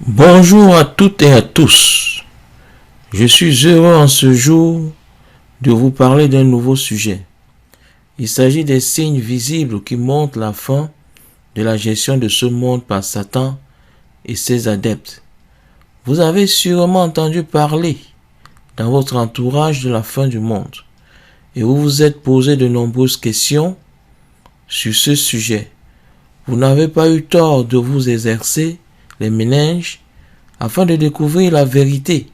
Bonjour à toutes et à tous. Je suis heureux en ce jour de vous parler d'un nouveau sujet. Il s'agit des signes visibles qui montrent la fin de la gestion de ce monde par Satan et ses adeptes. Vous avez sûrement entendu parler dans votre entourage de la fin du monde et vous vous êtes posé de nombreuses questions sur ce sujet. Vous n'avez pas eu tort de vous exercer les méninges afin de découvrir la vérité.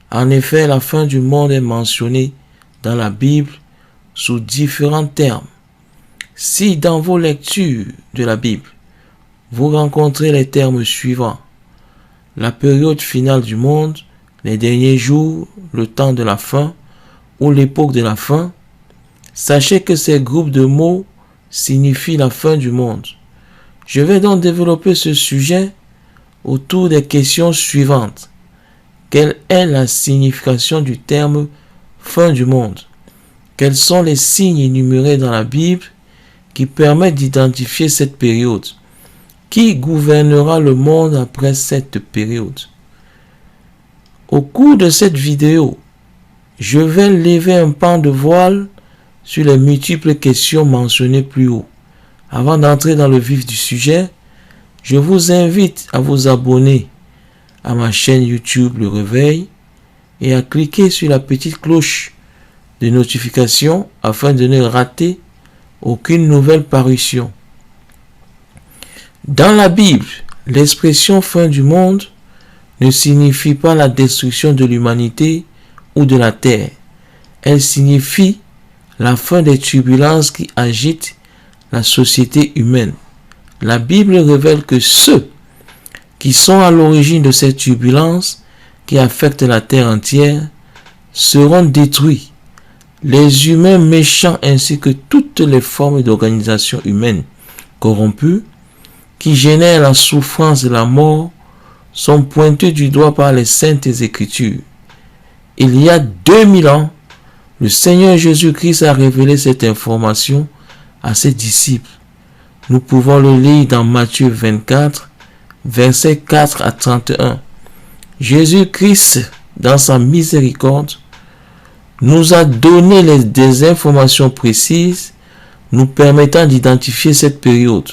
En effet, la fin du monde est mentionnée dans la Bible sous différents termes. Si dans vos lectures de la Bible, vous rencontrez les termes suivants: la période finale du monde, les derniers jours, le temps de la fin ou l'époque de la fin, sachez que ces groupes de mots signifient la fin du monde. Je vais donc développer ce sujet autour des questions suivantes. Quelle est la signification du terme fin du monde? Quels sont les signes énumérés dans la Bible qui permettent d'identifier cette période? Qui gouvernera le monde après cette période? Au cours de cette vidéo, je vais lever un pan de voile sur les multiples questions mentionnées plus haut. Avant d'entrer dans le vif du sujet, je vous invite à vous abonner à ma chaîne YouTube Le Réveil et à cliquer sur la petite cloche de notification afin de ne rater aucune nouvelle parution. Dans la Bible, l'expression fin du monde ne signifie pas la destruction de l'humanité ou de la terre. Elle signifie la fin des turbulences qui agitent la société humaine. La Bible révèle que ceux qui sont à l'origine de ces turbulences qui affectent la terre entière seront détruits. Les humains méchants ainsi que toutes les formes d'organisation humaine corrompues qui génèrent la souffrance et la mort sont pointés du doigt par les saintes écritures. Il y a 2000 ans, le Seigneur Jésus-Christ a révélé cette information à ses disciples. Nous pouvons le lire dans Matthieu 24, versets 4 à 31. Jésus-Christ, dans sa miséricorde, nous a donné des informations précises nous permettant d'identifier cette période.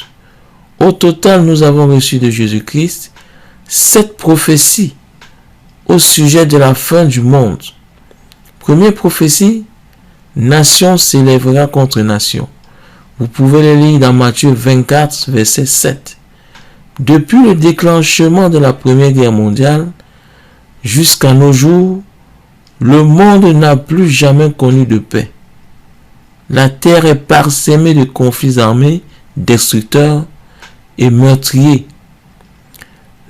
Au total, nous avons reçu de Jésus-Christ 7 prophéties au sujet de la fin du monde. Première prophétie: nation s'élèvera contre nation. Vous pouvez le lire dans Matthieu 24, verset 7. Depuis le déclenchement de la Première Guerre mondiale jusqu'à nos jours, le monde n'a plus jamais connu de paix. La terre est parsemée de conflits armés, destructeurs et meurtriers.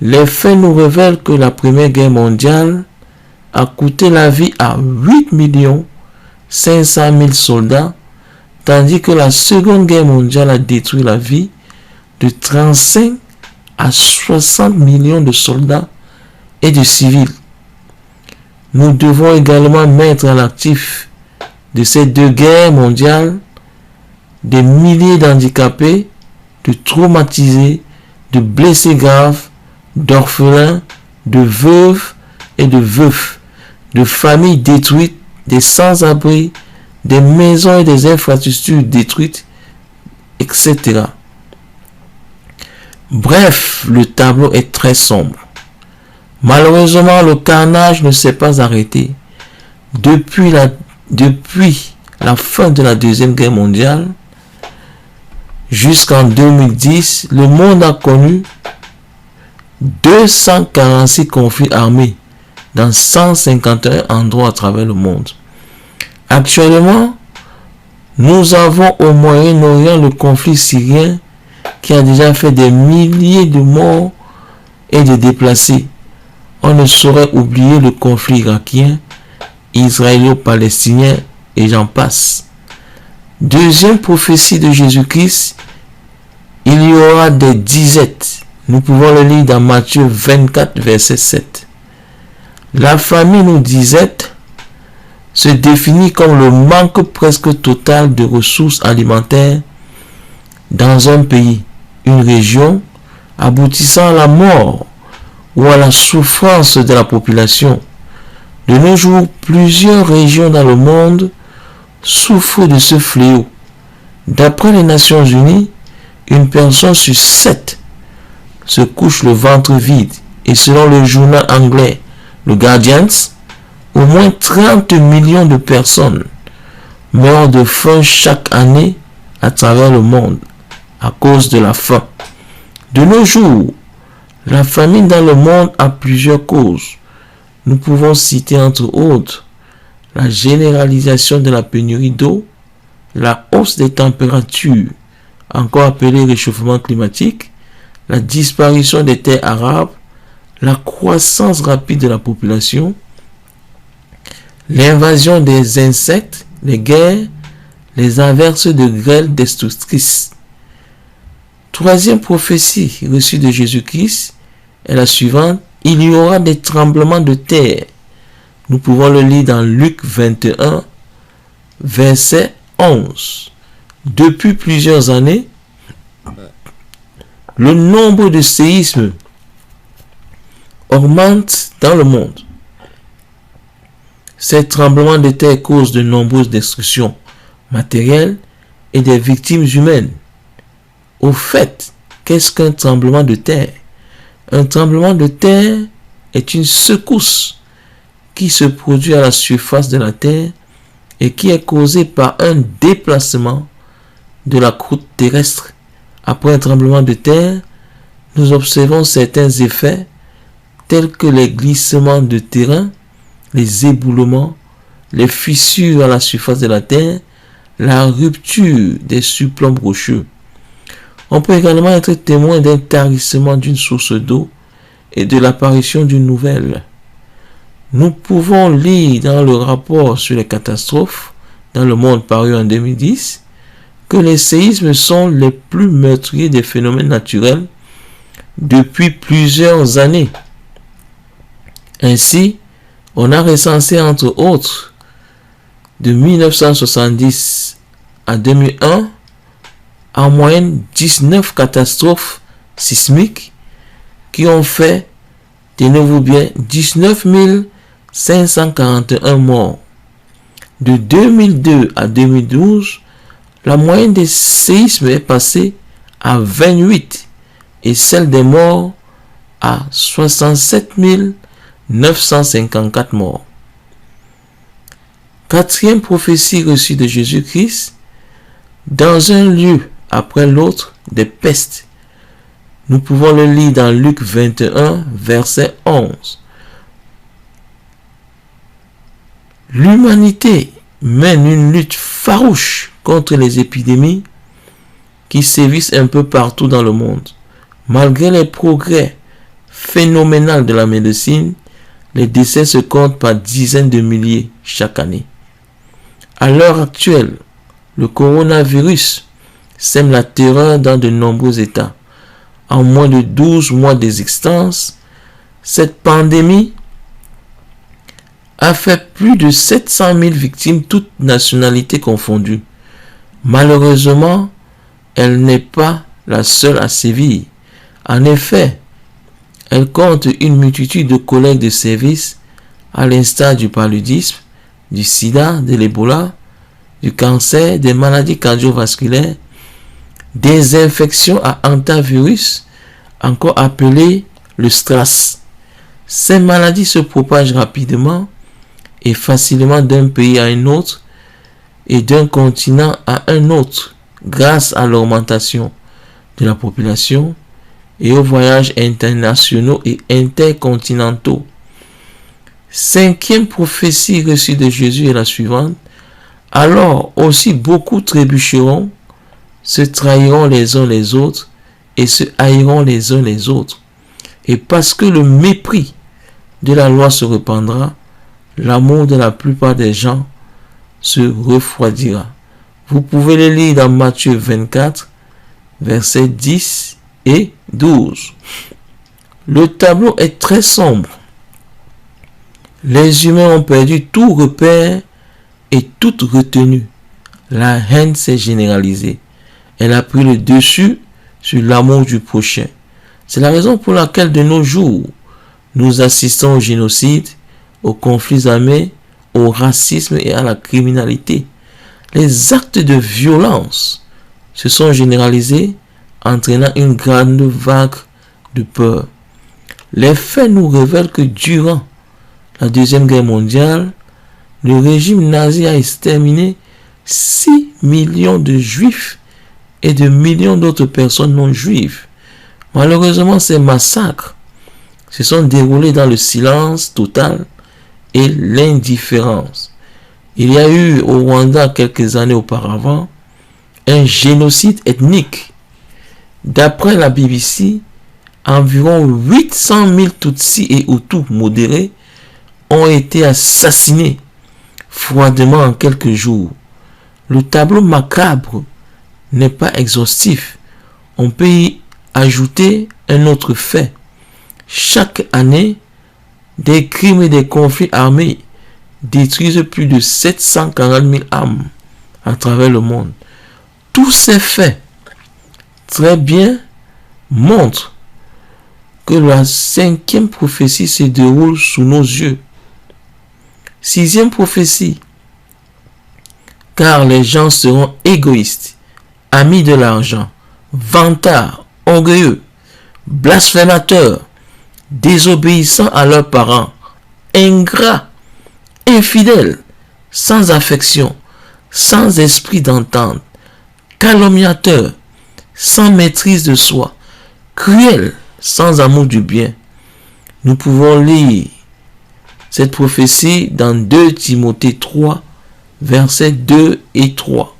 Les faits nous révèlent que la Première Guerre mondiale a coûté la vie à 8 500 000 soldats, tandis que la Seconde Guerre mondiale a détruit la vie de 35 à 60 millions de soldats et de civils. Nous devons également mettre à l'actif de ces deux guerres mondiales des milliers d'handicapés, de traumatisés, de blessés graves, d'orphelins, de veuves et de veufs, de familles détruites, des sans-abri, des maisons et des infrastructures détruites, etc. Bref, le tableau est très sombre. Malheureusement, le carnage ne s'est pas arrêté. Depuis la fin de la Deuxième Guerre mondiale jusqu'en 2010, le monde a connu 246 conflits armés dans 151 endroits à travers le monde. Actuellement, nous avons au Moyen-Orient le conflit syrien qui a déjà fait des milliers de morts et de déplacés. On ne saurait oublier le conflit irakien, israélo-palestinien et j'en passe. Deuxième prophétie de Jésus-Christ, il y aura des disettes. Nous pouvons le lire dans Matthieu 24, verset 7. La famine ou disette se définit comme le manque presque total de ressources alimentaires dans un pays, une région, aboutissant à la mort ou à la souffrance de la population. De nos jours, plusieurs régions dans le monde souffrent de ce fléau. D'après les Nations Unies, une personne sur 7 se couche le ventre vide. Et selon le journal anglais The Guardian, au moins 30 millions de personnes meurent de faim chaque année à travers le monde à cause de la faim. De nos jours, la famine dans le monde a plusieurs causes. Nous pouvons citer entre autres la généralisation de la pénurie d'eau, la hausse des températures, encore appelée réchauffement climatique, la disparition des terres arables, la croissance rapide de la population, l'invasion des insectes, les guerres, les averses de grêle destructrices. Troisième prophétie reçue de Jésus-Christ est la suivante: il y aura des tremblements de terre. Nous pouvons le lire dans Luc 21, verset 11. Depuis plusieurs années, le nombre de séismes augmente dans le monde. Ces tremblements de terre causent de nombreuses destructions matérielles et des victimes humaines. Au fait, qu'est-ce qu'un tremblement de terre? Un tremblement de terre est une secousse qui se produit à la surface de la terre et qui est causée par un déplacement de la croûte terrestre. Après un tremblement de terre, nous observons certains effets tels que les glissements de terrain, les éboulements, les fissures à la surface de la terre, la rupture des surplombs rocheux. On peut également être témoin d'un tarissement d'une source d'eau et de l'apparition d'une nouvelle. Nous pouvons lire dans le rapport sur les catastrophes dans le monde paru en 2010 que les séismes sont les plus meurtriers des phénomènes naturels depuis plusieurs années. Ainsi, on a recensé entre autres de 1970 à 2001 en moyenne 19 catastrophes sismiques qui ont fait, tenez-vous bien, 19 541 morts. De 2002 à 2012, la moyenne des séismes est passée à 28 et celle des morts à 67 954 morts. Quatrième prophétie reçue de Jésus-Christ: dans un lieu après l'autre des pestes. Nous pouvons le lire dans Luc 21, verset 11. L'humanité mène une lutte farouche contre les épidémies qui sévissent un peu partout dans le monde. Malgré les progrès phénoménaux de la médecine, les décès se comptent par dizaines de milliers chaque année. À l'heure actuelle, le coronavirus sème la terreur dans de nombreux États. En moins de 12 mois d'existence, cette pandémie a fait plus de 700 000 victimes, toutes nationalités confondues. Malheureusement, elle n'est pas la seule à sévir. En effet, elle compte une multitude de collègues de service, à l'instar du paludisme, du sida, de l'Ebola, du cancer, des maladies cardiovasculaires, des infections à hantavirus, encore appelées le STRAS. Ces maladies se propagent rapidement et facilement d'un pays à un autre et d'un continent à un autre grâce à l'augmentation de la population et aux voyages internationaux et intercontinentaux. Cinquième prophétie reçue de Jésus est la suivante: alors aussi beaucoup trébucheront, se trahiront les uns les autres et se haïront les uns les autres. Et parce que le mépris de la loi se répandra, l'amour de la plupart des gens se refroidira. Vous pouvez le lire dans Matthieu 24, versets 10 et 12. Le tableau est très sombre. Les humains ont perdu tout repère et toute retenue. La haine s'est généralisée. Elle a pris le dessus sur l'amour du prochain. C'est la raison pour laquelle de nos jours, Nous assistons au génocide, aux conflits armés, au racisme et à la criminalité. Les actes de violence se sont généralisés, entraînant une grande vague de peur. Les faits nous révèlent que durant la Deuxième Guerre mondiale, le régime nazi a exterminé 6 millions de juifs et de millions d'autres personnes non juives. Malheureusement, ces massacres se sont déroulés dans le silence total et l'indifférence. Il y a eu au Rwanda quelques années auparavant un génocide ethnique. D'après la BBC, environ 800 000 Tutsis et Hutus modérés ont été assassinés froidement en quelques jours. Le tableau macabre n'est pas exhaustif. On peut y ajouter un autre fait. Chaque année, des crimes et des conflits armés détruisent plus de 740 000 âmes à travers le monde. Tous ces faits très bien montrent que la 5e prophétie se déroule sous nos yeux. 6e prophétie. Car les gens seront égoïstes, amis de l'argent, vantards, orgueilleux, blasphémateurs, désobéissants à leurs parents, ingrats, infidèles, sans affection, sans esprit d'entente, calomniateurs, sans maîtrise de soi, cruels, sans amour du bien. Nous pouvons lire cette prophétie dans 2 Timothée 3, versets 2 et 3.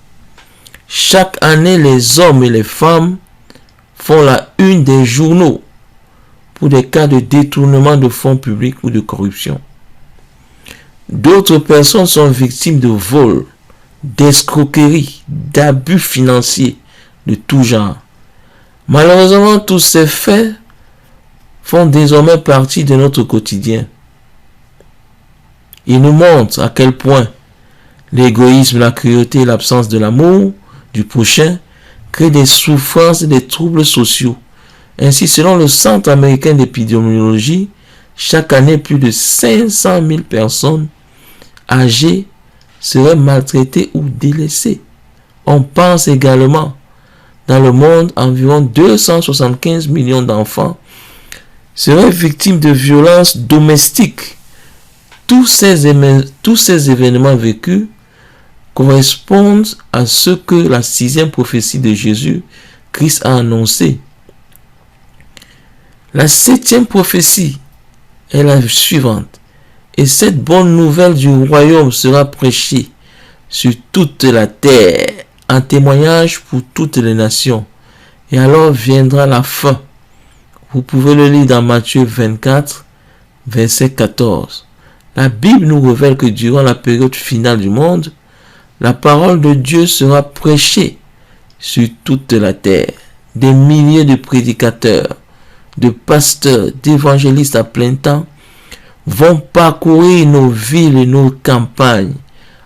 Chaque année, les hommes et les femmes font la une des journaux pour des cas de détournement de fonds publics ou de corruption. D'autres personnes sont victimes de vols, d'escroqueries, d'abus financiers de tout genre. Malheureusement, tous ces faits font désormais partie de notre quotidien. Ils nous montrent à quel point l'égoïsme, la cruauté et l'absence de l'amour du prochain créent des souffrances et des troubles sociaux. Ainsi, selon le Centre américain d'épidémiologie, chaque année, plus de 500 000 personnes âgées seraient maltraitées ou délaissées. On pense également, dans le monde, environ 275 millions d'enfants seraient victimes de violences domestiques. Tous ces événements vécus correspondent à ce que la 6e prophétie de Jésus Christ a annoncé. La 7e prophétie est la suivante. Et cette bonne nouvelle du royaume sera prêchée sur toute la terre, en témoignage pour toutes les nations. Et alors viendra la fin. Vous pouvez le lire dans Matthieu 24, verset 14. La Bible nous révèle que durant la période finale du monde, la parole de Dieu sera prêchée sur toute la terre. Des milliers de prédicateurs, de pasteurs, d'évangélistes à plein temps vont parcourir nos villes et nos campagnes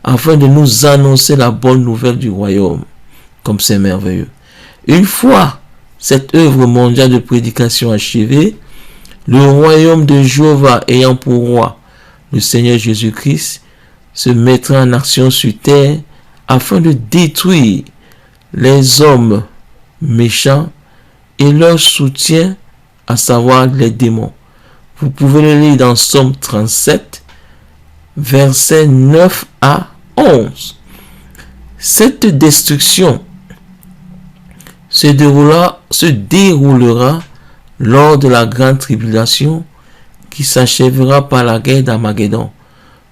afin de nous annoncer la bonne nouvelle du royaume. Comme c'est merveilleux. Une fois cette œuvre mondiale de prédication achevée, le royaume de Jéhovah ayant pour roi le Seigneur Jésus-Christ se mettra en action sur terre afin de détruire les hommes méchants et leur soutien, à savoir les démons. Vous pouvez le lire dans Somme 37, versets 9 à 11. Cette destruction se déroulera lors de la grande tribulation qui s'achèvera par la guerre d'Armageddon.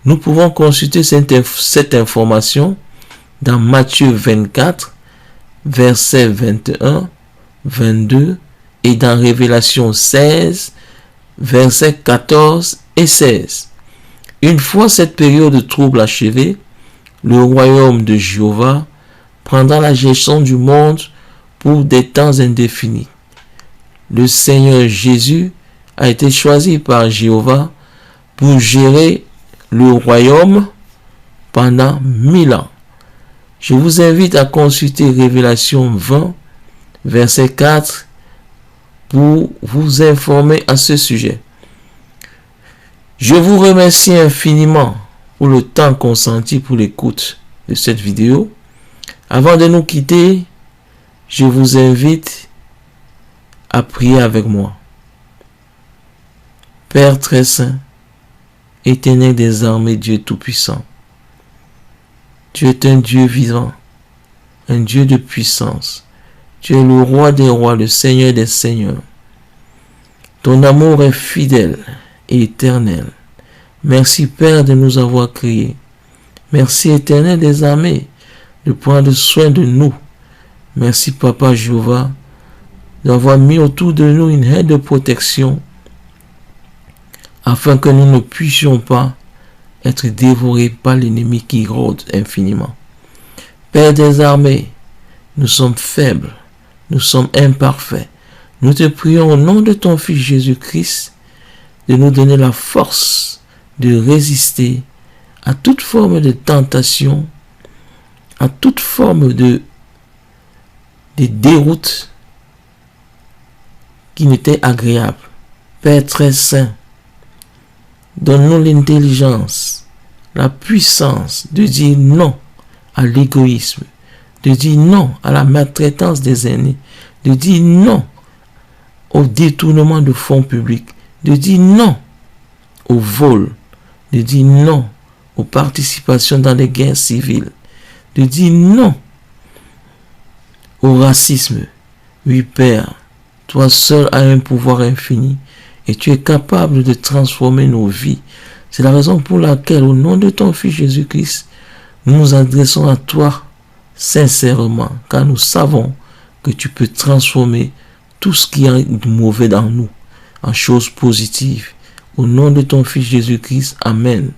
Nous pouvons consulter cette information dans Matthieu 24, versets 21, 22 et dans Révélation 16, versets 14 et 16. Une fois cette période de trouble achevée, le royaume de Jéhovah prendra la gestion du monde pour des temps indéfinis. Le Seigneur Jésus a été choisi par Jéhovah pour gérer le royaume pendant 1000 ans. Je vous invite à consulter Révélation 20, verset 4, pour vous informer à ce sujet. Je vous remercie infiniment pour le temps consenti pour l'écoute de cette vidéo. Avant de nous quitter, je vous invite à prier avec moi. Père très saint, Éternel des armées, Dieu tout-puissant, tu es un Dieu vivant, un Dieu de puissance. Tu es le roi des rois, le Seigneur des seigneurs. Ton amour est fidèle et éternel. Merci Père de nous avoir créés. Merci Éternel des armées de prendre soin de nous. Merci Papa Jéhovah d'avoir mis autour de nous une haie de protection afin que nous ne puissions pas être dévorés par l'ennemi qui rôde infiniment. Père des armées, nous sommes faibles, nous sommes imparfaits. Nous te prions au nom de ton Fils Jésus-Christ de nous donner la force de résister à toute forme de tentation, à toute forme de déroute qui n'était agréable. Père très saint, donne-nous l'intelligence, la puissance de dire non à l'égoïsme, de dire non à la maltraitance des aînés, de dire non au détournement de fonds publics, de dire non au vol, de dire non aux participations dans les guerres civiles, de dire non au racisme. Oui, Père, toi seul as un pouvoir infini et tu es capable de transformer nos vies. C'est la raison pour laquelle, au nom de ton Fils Jésus-Christ, nous nous adressons à toi sincèrement, car nous savons que tu peux transformer tout ce qui est de mauvais dans nous en choses positives. Au nom de ton Fils Jésus-Christ, Amen.